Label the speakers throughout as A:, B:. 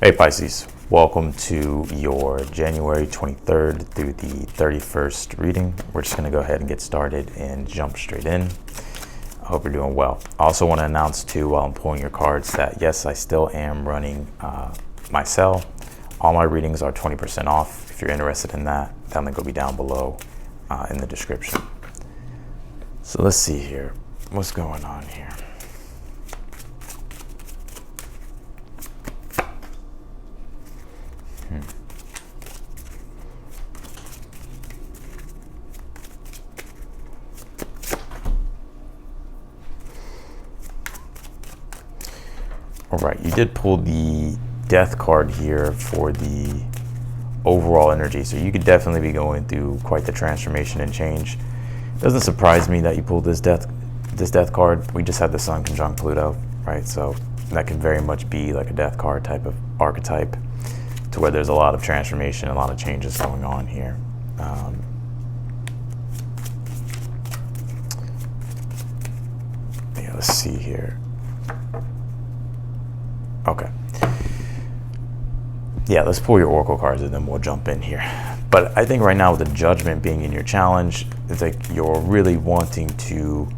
A: Hey Pisces, welcome to your January 23rd through the 31st reading. We're just going to go ahead and get started and jump straight in. I hope you're doing well. I also want to announce too, while I'm pulling your cards, that yes, I still am running my sale. All my readings are 20% off. If you're interested in that, that link will be down below in the description. So let's see here. What's going on here? All right, you did pull the death card here for the overall energy, so you could definitely be going through quite the transformation and change. It doesn't surprise me that you pulled this death card. We just had the Sun conjunct Pluto, right? So that could very much be like a death card type of archetype, to where there's a lot of transformation, a lot of changes going on here. Yeah, let's see here. Okay. Yeah, let's pull your oracle cards and then we'll jump in here. But I think right now with the Judgment being in your challenge, it's like you're really wanting to,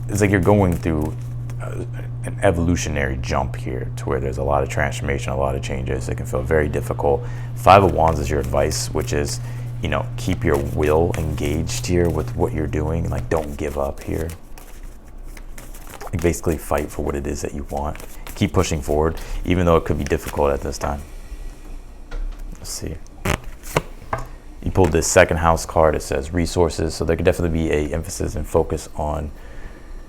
A: it's like you're going through an evolutionary jump here, to where there's a lot of transformation, a lot of changes. It can feel very difficult. Five of Wands is your advice, which is, you know, keep your will engaged here with what you're doing. Like, don't give up here. Like, basically fight for what it is that you want. Keep pushing forward, even though it could be difficult at this time. Let's see. You pulled this second house card. It says resources. So there could definitely be a emphasis and focus on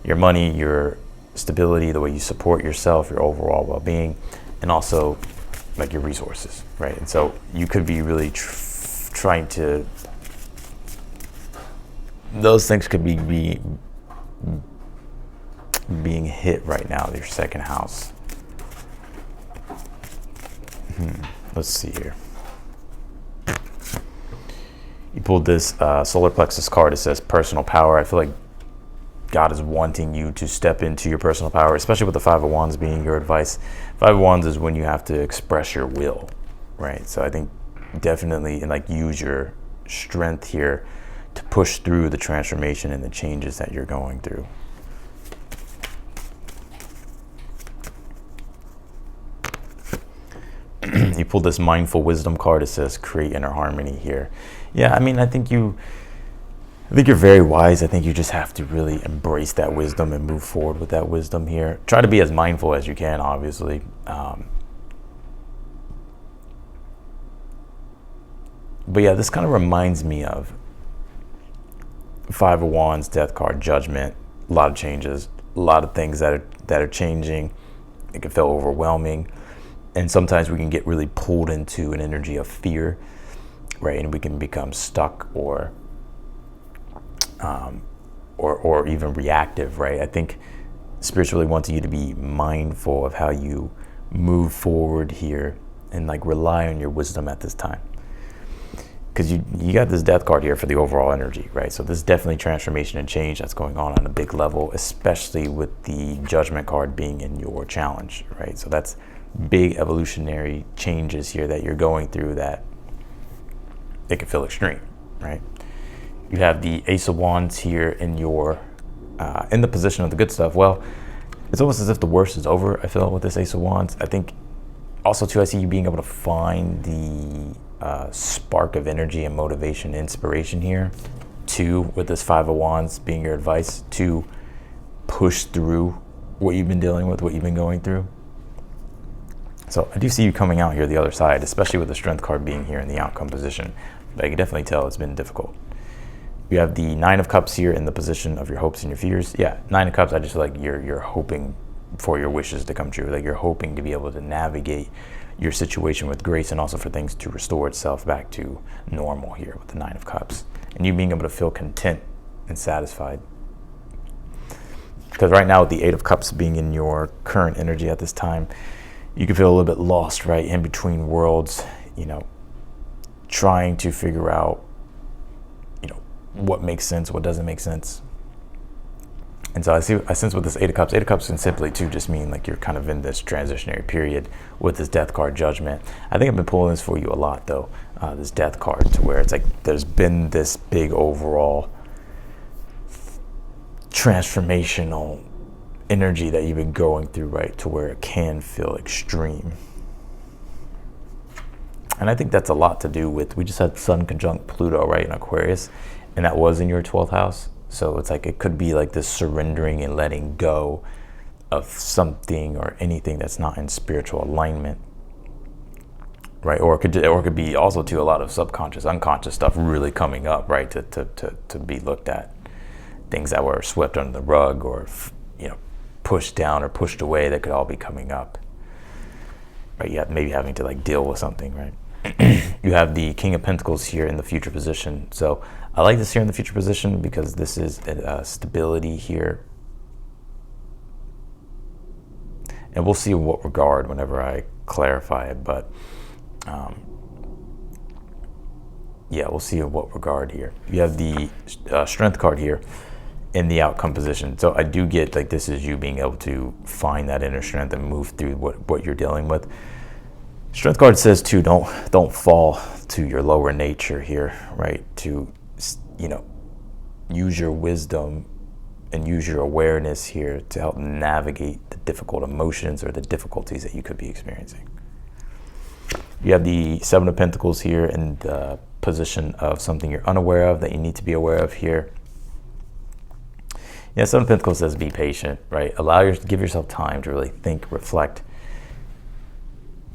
A: your money, your stability, the way you support yourself, your overall well-being, and also like your resources, right? And so you could be really trying to, those things could be being hit right now, your second house. Let's see here. You pulled this solar plexus card. It says personal power. I feel like God is wanting you to step into your personal power, especially with the Five of Wands being your advice. Five of Wands is when you have to express your will, right? So I think definitely, and like, use your strength here to push through the transformation and the changes that you're going through. You pulled this mindful wisdom card. It says create inner harmony here. Yeah, I mean, I think you're very wise. I think you just have to really embrace that wisdom and move forward with that wisdom here. Try to be as mindful as you can, obviously. But yeah, this kind of reminds me of Five of Wands, death card, judgment, a lot of changes, a lot of things that are changing. It can feel overwhelming. And sometimes we can get really pulled into an energy of fear, right? And we can become stuck or even reactive, right? I think Spirit's really wanting you to be mindful of how you move forward here and like rely on your wisdom at this time. Because you got this death card here for the overall energy, right? So this is definitely transformation and change that's going on a big level, especially with the Judgment card being in your challenge, right? So that's big evolutionary changes here that you're going through that it can feel extreme, right? You have the Ace of Wands here in your in the position of the good stuff. Well, it's almost as if the worst is over, I feel, with this Ace of Wands. I think also too, I see you being able to find the spark of energy and motivation, inspiration here, too, with this Five of Wands being your advice to push through what you've been dealing with, what you've been going through. So I do see you coming out here the other side, especially with the Strength card being here in the outcome position. But I can definitely tell it's been difficult. You have the Nine of Cups here in the position of your hopes and your fears. Yeah, Nine of Cups, I just feel like you're hoping for your wishes to come true. Like, you're hoping to be able to navigate your situation with grace, and also for things to restore itself back to normal here with the Nine of Cups. And you being able to feel content and satisfied. Because right now with the Eight of Cups being in your current energy at this time, you can feel a little bit lost, right, in between worlds, you know, trying to figure out, you know, what makes sense, what doesn't make sense. And so I sense with this Eight of Cups can simply too just mean like you're kind of in this transitionary period with this Death card, Judgment. I think I've been pulling this for you a lot though, this Death card, to where it's like there's been this big overall transformational energy that you've been going through, right, to where it can feel extreme. And I think that's a lot to do with, we just had Sun conjunct Pluto, right, in Aquarius, and that was in your 12th house. So it's like it could be like this surrendering and letting go of something or anything that's not in spiritual alignment, right? Or it could be also too a lot of subconscious, unconscious stuff really coming up, right, to be looked at. Things that were swept under the rug or, you know, pushed down or pushed away that could all be coming up, right? Yeah, maybe having to like deal with something, right? You have the King of Pentacles here in the future position. So I like this here in the future position because this is stability here. And we'll see in what regard whenever I clarify it, but yeah, we'll see in what regard here. You have the Strength card here in the outcome position. So I do get like this is you being able to find that inner strength and move through what you're dealing with. Strength card says too, don't fall to your lower nature here, right? To, you know, use your wisdom and use your awareness here to help navigate the difficult emotions or the difficulties that you could be experiencing. You have the Seven of Pentacles here in the position of something you're unaware of that you need to be aware of here. Yeah, Seven of Pentacles says be patient, right? Give yourself time to really think, reflect,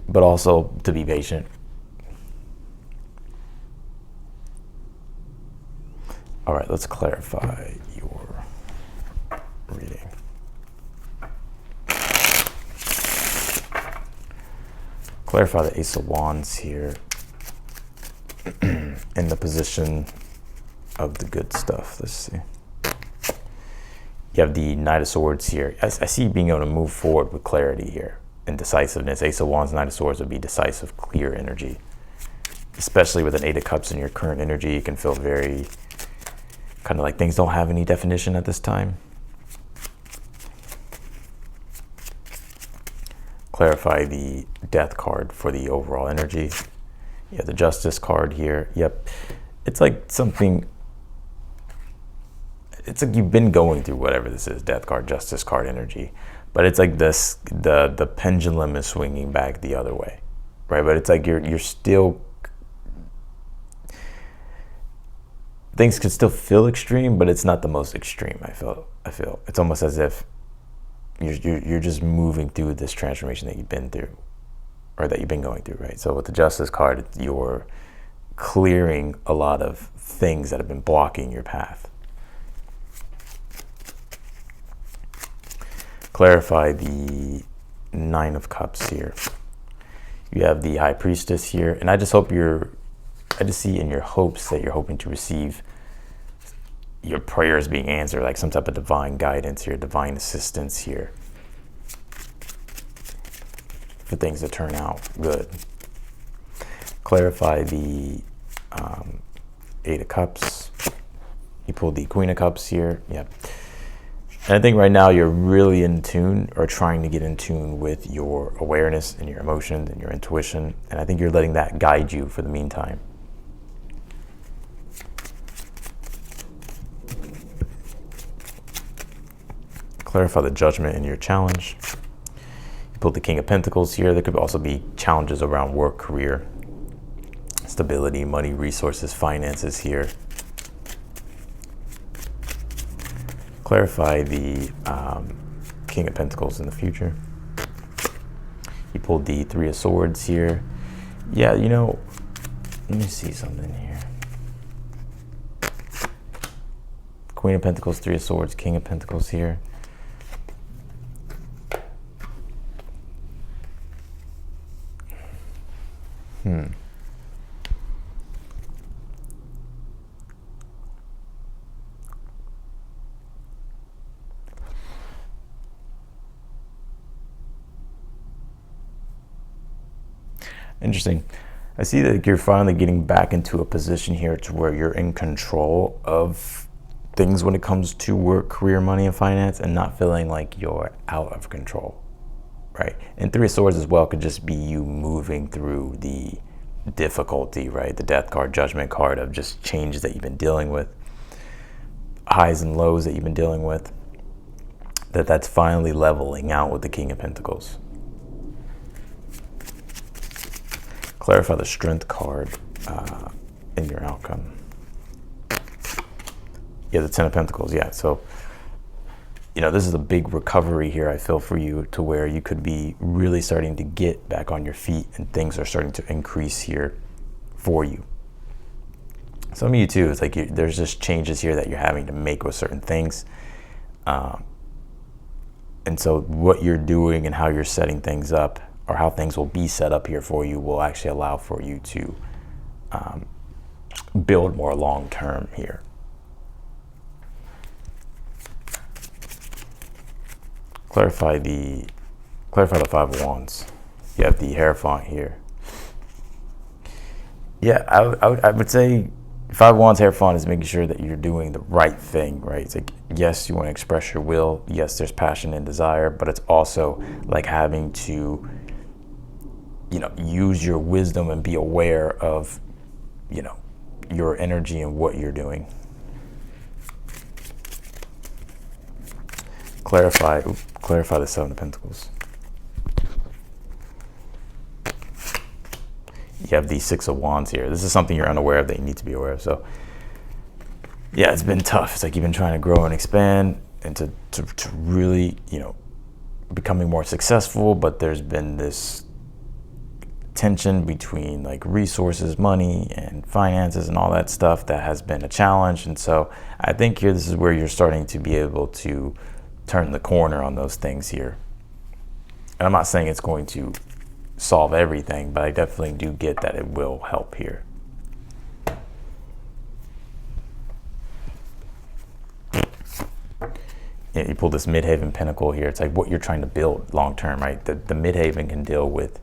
A: but also to be patient. All right, let's clarify your reading. Clarify the Ace of Wands here in the position of the good stuff. Let's see. You have the Knight of Swords here. I see you being able to move forward with clarity here and decisiveness. Ace of Wands, Knight of Swords would be decisive, clear energy. Especially with an Eight of Cups in your current energy, it can feel very kind of like things don't have any definition at this time. Clarify the Death card for the overall energy. You have the Justice card here. Yep. It's like something, it's like you've been going through whatever this is, Death card, Justice card energy. But it's like this, the pendulum is swinging back the other way, right? But it's like you're still, things can still feel extreme, but it's not the most extreme. I feel it's almost as if you're just moving through this transformation that you've been through, or that you've been going through, right? So with the Justice card, you're clearing a lot of things that have been blocking your path. Clarify the Nine of Cups here. You have the High Priestess here, and I just see in your hopes that you're hoping to receive your prayers being answered, like some type of divine guidance here, divine assistance here, for things to turn out good. Clarify the Eight of Cups. You pulled the Queen of Cups here. Yep. And I think right now you're really in tune, or trying to get in tune with your awareness and your emotions and your intuition. And I think you're letting that guide you for the meantime. Clarify the Judgment in your challenge. You pulled the King of Pentacles here. There could also be challenges around work, career, stability, money, resources, finances here. Clarify the King of Pentacles in the future. You pulled the Three of Swords here. Yeah, you know, let me see something here. Queen of Pentacles, Three of Swords, King of Pentacles here. Interesting. I see that you're finally getting back into a position here to where you're in control of things when it comes to work, career, money, and finance, and not feeling like you're out of control, right? And Three of Swords as well could just be you moving through the difficulty, right? The Death card, Judgment card of just changes that you've been dealing with, highs and lows that you've been dealing with, that's finally leveling out with the King of Pentacles. Clarify the Strength card in your outcome. Yeah, the Ten of Pentacles, yeah. So, you know, this is a big recovery here, I feel, for you, to where you could be really starting to get back on your feet and things are starting to increase here for you. Some of you too, it's like there's just changes here that you're having to make with certain things. And so what you're doing and how you're setting things up, or how things will be set up here for you, will actually allow for you to build more long-term here. Clarify the Five of Wands. You have the Hierophant here. Yeah, I would say Five of Wands, Hierophant is making sure that you're doing the right thing, right? It's like, yes, you want to express your will. Yes, there's passion and desire, but it's also like having to, you know, use your wisdom and be aware of, you know, your energy and what you're doing. Clarify the Seven of Pentacles. You have the Six of Wands here. This is something you're unaware of that you need to be aware of. So yeah, it's been tough. It's like you've been trying to grow and expand and to really, you know, becoming more successful, but there's been this tension between like resources, money, and finances and all that stuff that has been a challenge. And so I think here, this is where you're starting to be able to turn the corner on those things here. And I'm not saying it's going to solve everything, but I definitely do get that it will help here. Yeah, you pull this Midhaven Pinnacle here. It's like what you're trying to build long term, right? The Midhaven can deal with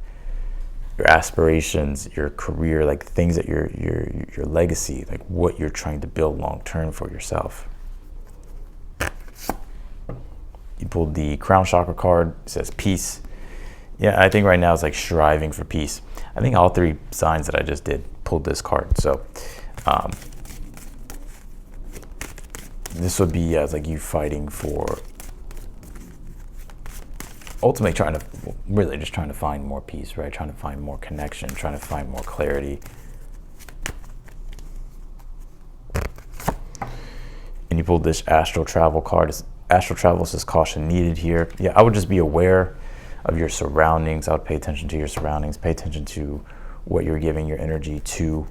A: your aspirations, your career, like things that your legacy, like what you're trying to build long term for yourself. You pulled the Crown Chakra card. It says peace. Yeah, I think right now it's like striving for peace. I think all three signs that I just did pulled this card. So this would be as like you fighting for, ultimately trying to find more peace, right? Trying to find more connection, trying to find more clarity. And you pulled this Astral Travel card. Astral Travel says caution needed here. Yeah, I would just be aware of your surroundings. I would pay attention to your surroundings, pay attention to what you're giving your energy to.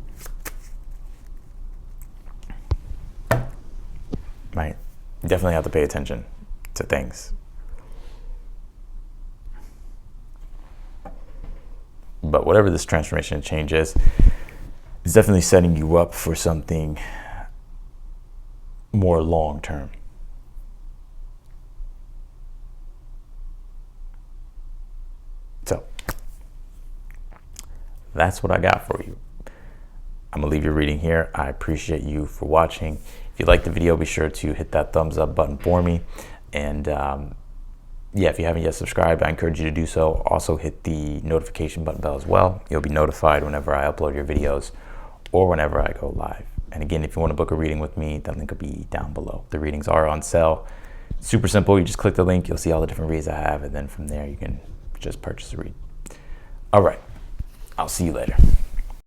A: Right? You definitely have to pay attention to things. But whatever this transformation and change is, it's definitely setting you up for something more long term. So that's what I got for you. I'm gonna leave your reading here. I appreciate you for watching. If you liked the video, be sure to hit that thumbs up button for me. And yeah, if you haven't yet subscribed, I encourage you to do so. Also hit the notification button bell as well. You'll be notified whenever I upload your videos or whenever I go live. And again, if you want to book a reading with me, that link will be down below. The readings are on sale. Super simple. You just click the link. You'll see all the different reads I have. And then from there, you can just purchase a read. All right. I'll see you later.